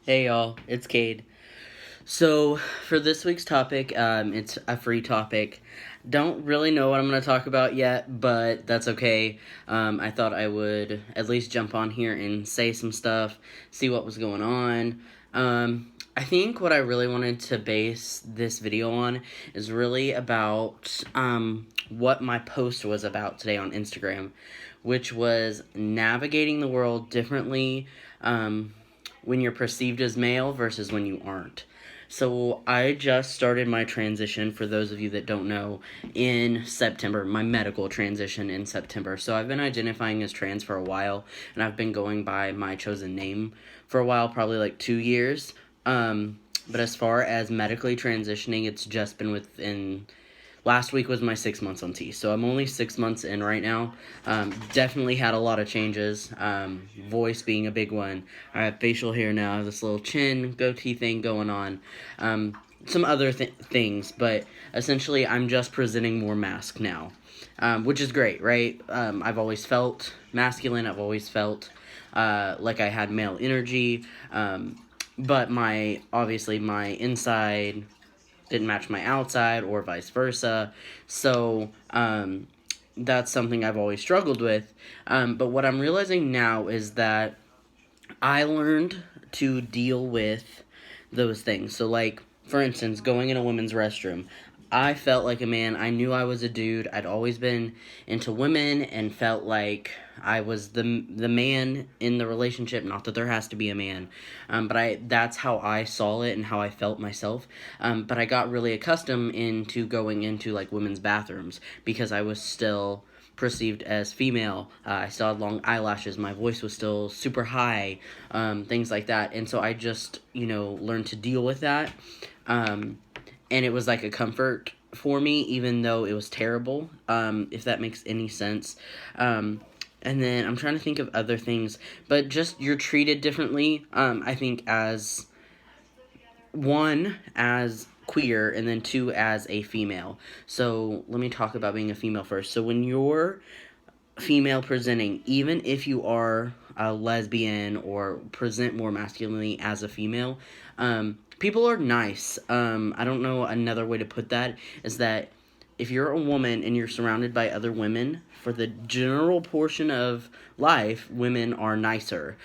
Hey y'all, it's Kade. So for this week's topic, it's a free topic. Don't really know what I'm going to talk about yet, but that's okay. I thought I would at least jump on here and say some stuff, see what was going on. I think what I really wanted to base this video on is really about what my post was about today on Instagram, which was navigating the world differently. When you're perceived as male versus when you aren't. So I just started my transition, for those of you that don't know, in September, my medical transition in September. So I've been identifying as trans for a while, and I've been going by my chosen name for a while, probably like 2 years. But as far as medically transitioning, it's just been within last week was my 6 months on T, so I'm only 6 months in right now. Definitely had a lot of changes. Voice being a big one. I have facial hair now. I have this little chin goatee thing going on. Some other things, but essentially I'm just presenting more masc now, which is great, right? I've always felt masculine. I've always felt like I had male energy, but obviously my inside didn't match my outside or vice versa. So that's something I've always struggled with. But what I'm realizing now is that I learned to deal with those things. So, like, for instance, going in a women's restroom. I felt like a man. I knew I was a dude. I'd always been into women and felt like I was the man in the relationship. Not that there has to be a man, but that's how I saw it and how I felt myself. But I got really accustomed into going into like women's bathrooms because I was still perceived as female. I still had long eyelashes. My voice was still super high, things like that. And so I just, learned to deal with that. And it was like a comfort for me, even though it was terrible, if that makes any sense. And then I'm trying to think of other things, but just you're treated differently, I think, as one, as queer, and then two, as a female. So let me talk about being a female first. So when you're female presenting, even if you are a lesbian or present more masculinely as a female, people are nice. I don't know another way to put that is that if you're a woman and you're surrounded by other women, for the general portion of life, women are nicer.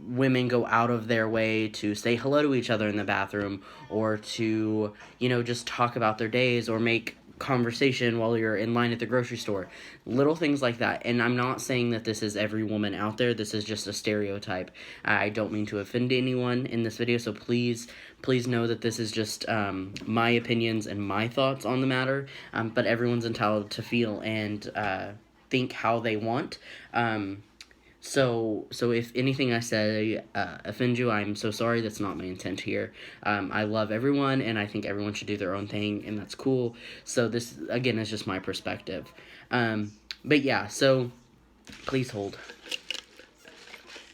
Women go out of their way to say hello to each other in the bathroom or to, just talk about their days or make conversation while you're in line at the grocery store. Little things like that. And I'm not saying that this is every woman out there. This is just a stereotype. I don't mean to offend anyone in this video, so please know that this is just my opinions and my thoughts on the matter. But everyone's entitled to feel and think how they want. So if anything I say offends you, I'm so sorry. That's not my intent here. I love everyone, and I think everyone should do their own thing, and that's cool. So this, again, is just my perspective. But yeah, so please hold.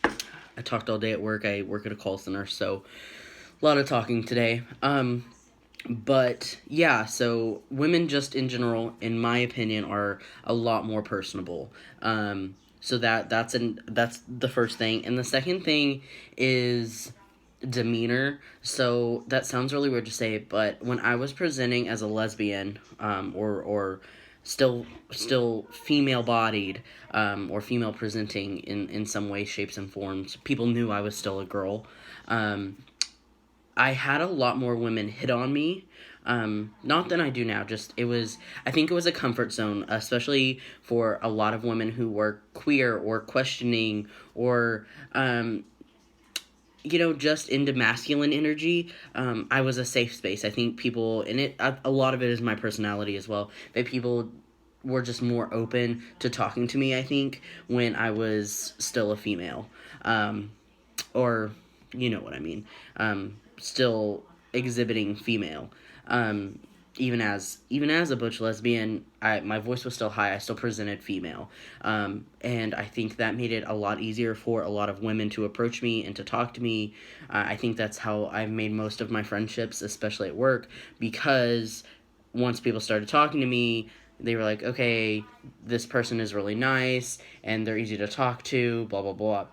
I talked all day at work. I work at a call center, so a lot of talking today. But yeah, so women just in general, in my opinion, are a lot more personable. So that's the first thing, and the second thing is demeanor. So that sounds really weird to say, but when I was presenting as a lesbian, or still female bodied, or female presenting in some way, shapes, and forms, people knew I was still a girl. I had a lot more women hit on me. Not than I do now, I think it was a comfort zone, especially for a lot of women who were queer or questioning or, just into masculine energy. I was a safe space. I think people, and a lot of it is my personality as well, that people were just more open to talking to me, I think, when I was still a female. Or, you know what I mean. Still exhibiting female. Even as a butch lesbian, my voice was still high. I still presented female, and I think that made it a lot easier for a lot of women to approach me and to talk to me. I think that's how I've made most of my friendships, especially at work, because once people started talking to me, they were like, okay, this person is really nice and they're easy to talk to, blah blah blah.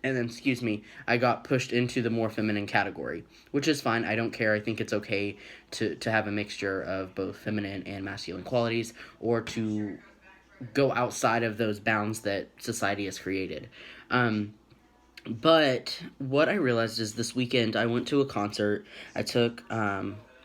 and then, excuse me, I got pushed into the more feminine category, which is fine. I don't care. I think it's okay to have a mixture of both feminine and masculine qualities, or to go outside of those bounds that society has created. But what I realized is this weekend I went to a concert. I took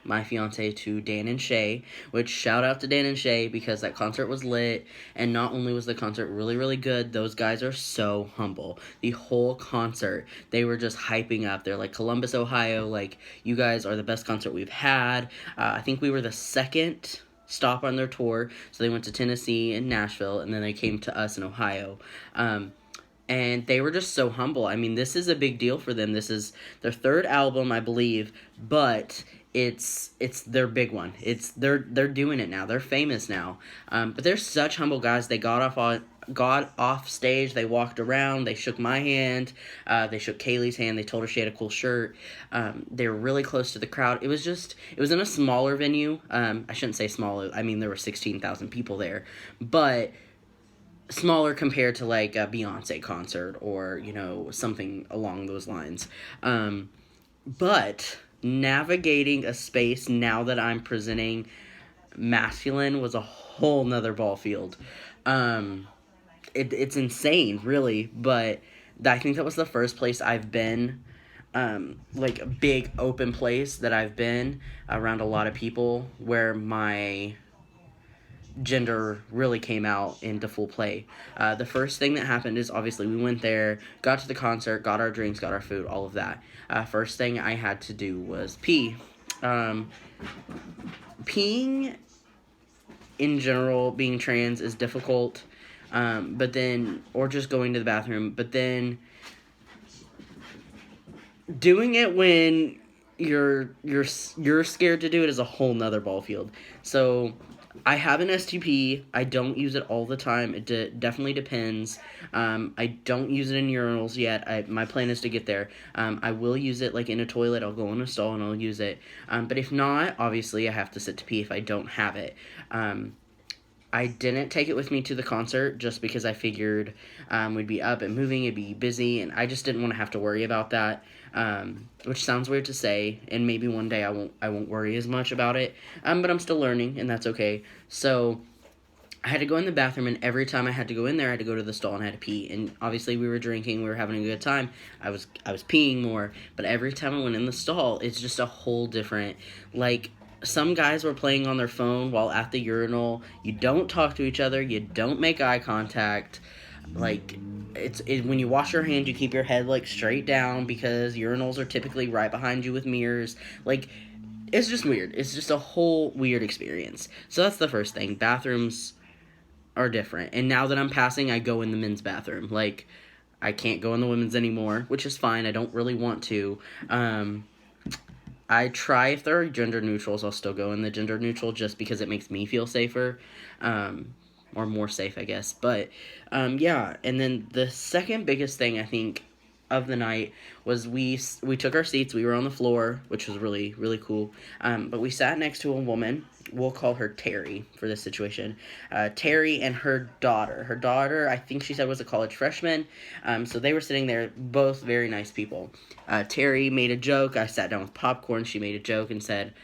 my fiance to Dan and Shay, which shout out to Dan and Shay because that concert was lit. And not only was the concert really, really good, those guys are so humble. The whole concert, they were just hyping up. They're like, Columbus, Ohio, like, you guys are the best concert we've had. I think we were the second stop on their tour. So they went to Tennessee and Nashville, and then they came to us in Ohio. And they were just so humble. I mean, this is a big deal for them. This is their third album, I believe, but it's their big one. They're doing it now. They're famous now. But they're such humble guys. They got off stage. They walked around. They shook my hand. They shook Kaylee's hand. They told her she had a cool shirt. They were really close to the crowd. It was in a smaller venue. I shouldn't say small. I mean, there were 16,000 people there, but smaller compared to like a Beyonce concert or, something along those lines. But navigating a space now that I'm presenting masculine was a whole nother ball field. It's insane, really, but I think that was the first place I've been, like a big open place that I've been around a lot of people where my gender really came out into full play. The first thing that happened is obviously we went there, got to the concert, got our drinks, got our food, all of that. First thing I had to do was pee. Peeing in general, being trans, is difficult, or just going to the bathroom, but then doing it when you're scared to do it is a whole nother ball field. So I have an STP. I don't use it all the time. It definitely depends. I don't use it in urinals yet. My plan is to get there. I will use it like in a toilet. I'll go in a stall and I'll use it. But if not, obviously I have to sit to pee if I don't have it. I didn't take it with me to the concert just because I figured we'd be up and moving, it'd be busy, and I just didn't want to have to worry about that. Which sounds weird to say, and maybe one day I won't worry as much about it. But I'm still learning, and that's okay. So I had to go in the bathroom, and every time I had to go in there, I had to go to the stall and I had to pee. And obviously we were drinking, we were having a good time. I was peeing more, but every time I went in the stall, it's just a whole different, like, some guys were playing on their phone while at the urinal. You don't talk to each other. You don't make eye contact. Like, when you wash your hands, you keep your head, like, straight down because urinals are typically right behind you with mirrors. Like, it's just weird. It's just a whole weird experience. So that's the first thing. Bathrooms are different. And now that I'm passing, I go in the men's bathroom. Like, I can't go in the women's anymore, which is fine. I don't really want to. I try, if there are gender neutrals, I'll still go in the gender neutral just because it makes me feel safer, or more safe, I guess. But, yeah, and then the second biggest thing, I think, of the night was we took our seats. We were on the floor, which was really, really cool. But we sat next to a woman. We'll call her Terry for this situation. Terry and her daughter. Her daughter, I think she said, was a college freshman. So they were sitting there, both very nice people. Terry made a joke. I sat down with popcorn. She made a joke and said,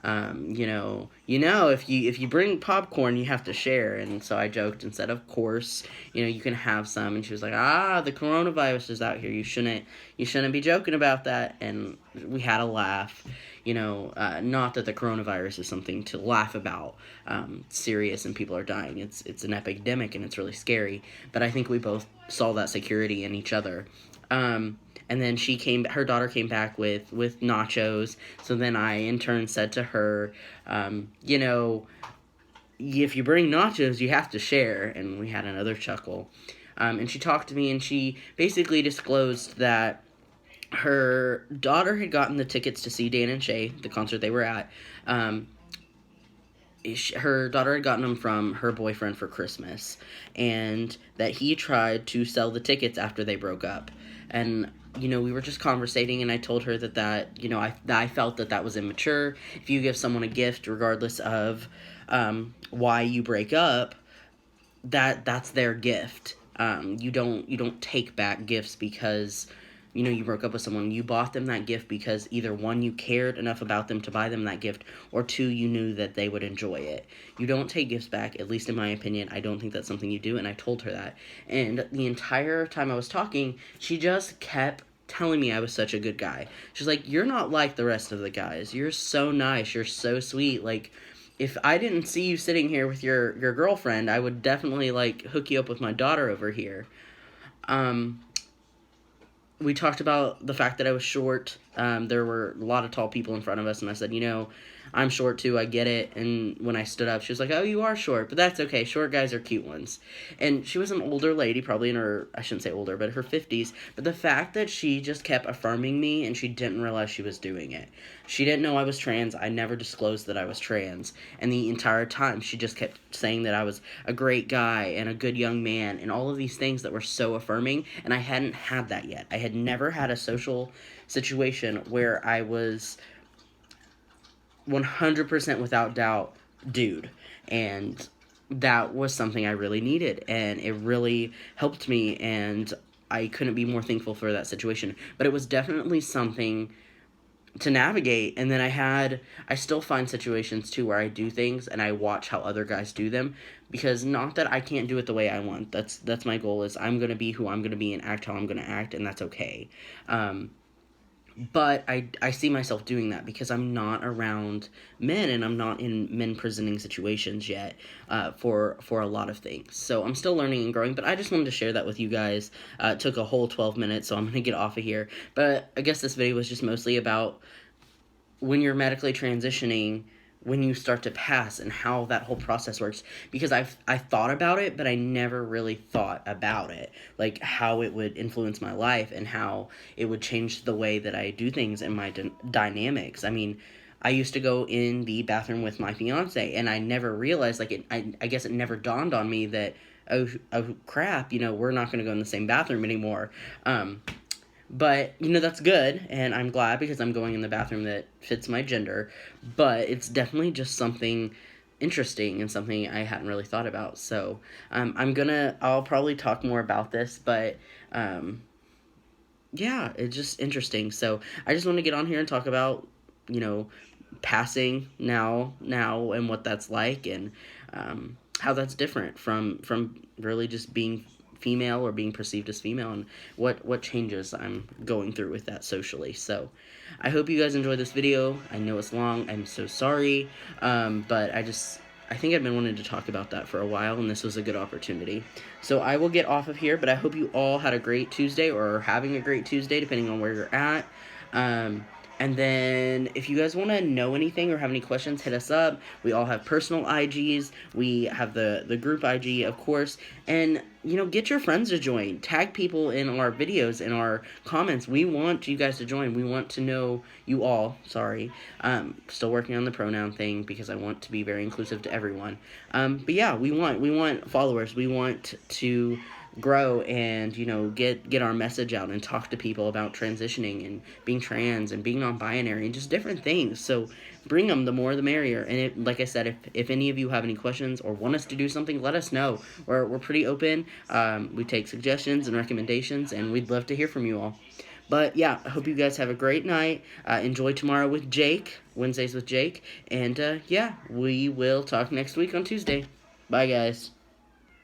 if you bring popcorn, you have to share. And so I joked and said, of course, you can have some. And she was like, the coronavirus is out here. You shouldn't be joking about that. And we had a laugh. Not that the coronavirus is something to laugh about. Serious, and people are dying. It's an epidemic and it's really scary. But I think we both saw that security in each other. And then her daughter came back with nachos. So then I, in turn, said to her, if you bring nachos, you have to share. And we had another chuckle. And she talked to me, and she basically disclosed that her daughter had gotten the tickets to see Dan and Shay, the concert they were at. Her daughter had gotten them from her boyfriend for Christmas, and that he tried to sell the tickets after they broke up. And we were just conversating, and I told her that I felt that was immature. If you give someone a gift, regardless of why you break up, that's their gift. You don't take back gifts because you broke up with someone. You bought them that gift because either one, you cared enough about them to buy them that gift, or two, you knew that they would enjoy it. You don't take gifts back, at least in my opinion. I don't think that's something you do, and I told her that. And the entire time I was talking, she just kept telling me I was such a good guy. She's like, "You're not like the rest of the guys. You're so nice. You're so sweet. Like, if I didn't see you sitting here with your girlfriend, I would definitely, like, hook you up with my daughter over here." We talked about the fact that I was short. There were a lot of tall people in front of us, and I said, I'm short too, I get it. And when I stood up, she was like, "Oh, you are short, but that's okay. Short guys are cute ones." And she was an older lady, probably in her, I shouldn't say older, but her 50s. But the fact that she just kept affirming me, and she didn't realize she was doing it. She didn't know I was trans. I never disclosed that I was trans. And the entire time, she just kept saying that I was a great guy and a good young man and all of these things that were so affirming. And I hadn't had that yet. I had never had a social situation where I was 100% without doubt dude, and that was something I really needed, and it really helped me, and I couldn't be more thankful for that situation. But it was definitely something to navigate. And then I still find situations too where I do things and I watch how other guys do them, because not that I can't do it the way I want. That's my goal, is I'm gonna be who I'm gonna be and act how I'm gonna act, and that's okay. But I see myself doing that because I'm not around men, and I'm not in men presenting situations yet, for a lot of things. So I'm still learning and growing, but I just wanted to share that with you guys. It took a whole 12 minutes, so I'm going to get off of here. But I guess this video was just mostly about when you're medically transitioning, when you start to pass, and how that whole process works, because I thought about it, but I never really thought about it, like how it would influence my life and how it would change the way that I do things and my dynamics. I mean, I used to go in the bathroom with my fiance, and I never realized, like, I guess it never dawned on me that, oh crap, we're not going to go in the same bathroom anymore. But, that's good, and I'm glad, because I'm going in the bathroom that fits my gender. But it's definitely just something interesting and something I hadn't really thought about. So, I'll probably talk more about this, but, yeah, it's just interesting. So, I just want to get on here and talk about, passing now, and what that's like, and, how that's different from really just being female, or being perceived as female, and what changes I'm going through with that socially. So I hope you guys enjoyed this video. I know it's long, I'm so sorry, but I think I've been wanting to talk about that for a while, and this was a good opportunity. So I will get off of here, but I hope you all had a great Tuesday, or are having a great Tuesday, depending on where you're at. And then, if you guys want to know anything or have any questions, hit us up. We all have personal IGs. We have the group IG, of course. And, get your friends to join. Tag people in our videos, in our comments. We want you guys to join. We want to know you all. Sorry. Still working on the pronoun thing, because I want to be very inclusive to everyone. But yeah, we want followers. We want to grow and, get our message out and talk to people about transitioning and being trans and being non-binary and just different things. So bring them, the more the merrier. And like I said, if any of you have any questions or want us to do something, let us know. We're pretty open. We take suggestions and recommendations, and we'd love to hear from you all. But yeah, I hope you guys have a great night. Enjoy tomorrow with Jake, Wednesdays with Jake. And yeah, we will talk next week on Tuesday. Bye, guys.